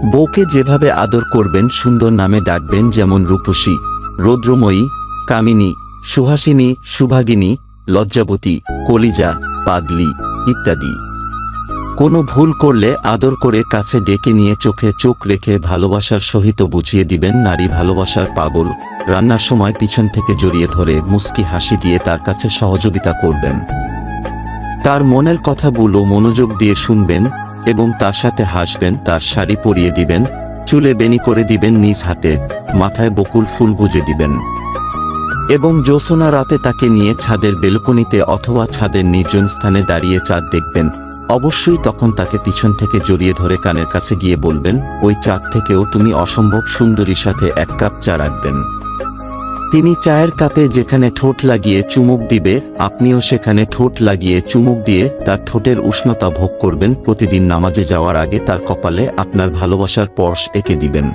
বউকে যেভাবে আদর করবেন, সুন্দর নামে ডাকবেন, যেমন রূপসী, রৌদ্রময়ী, কামিনী, সুহাসিনী, সুভাগিনী, লজ্জাবতী, কলিজা, পাগলি ইত্যাদি। কোনো ভুল করলে আদর করে কাছে ডেকে নিয়ে চোখে চোখ রেখে ভালোবাসার সহিত বুঝিয়ে দিবেন নারী ভালোবাসার পাগল। রান্নার সময় পিছন থেকে জড়িয়ে ধরে মুস্কি হাসি দিয়ে তার কাছে সহযোগিতা করবেন। তার মনের কথাগুলো মনোযোগ দিয়ে শুনবেন এবং তার সাথে হাসবেন। তার শাড়ি পরিয়ে দিবেন, চুলে বেনি করে দিবেন, নিজ হাতে মাথায় বকুল ফুল গুজে দিবেন এবং জ্যোৎস্না রাতে তাকে নিয়ে ছাদের বেলকনিতে অথবা ছাদের নির্জন স্থানে দাঁড়িয়ে চাঁদ দেখবেন। অবশ্যই তখন তাকে পিছন থেকে জড়িয়ে ধরে কানের কাছে গিয়ে বলবেন, ওই চাঁদ থেকেও তুমি অসম্ভব সুন্দরীর সাথে এক কাপ চা রাখবেন। তিনি চায়ের কাপে যেখানে ঠোঁট লাগিয়ে চুমুক দিবে, আপনিও সেখানে ঠোঁট লাগিয়ে চুমুক দিয়ে তার ঠোঁটের উষ্ণতা ভোগ করবেন। প্রতিদিন নামাজে যাওয়ার আগে তার কপালে আপনার ভালোবাসার পরশ এঁকে দিবেন।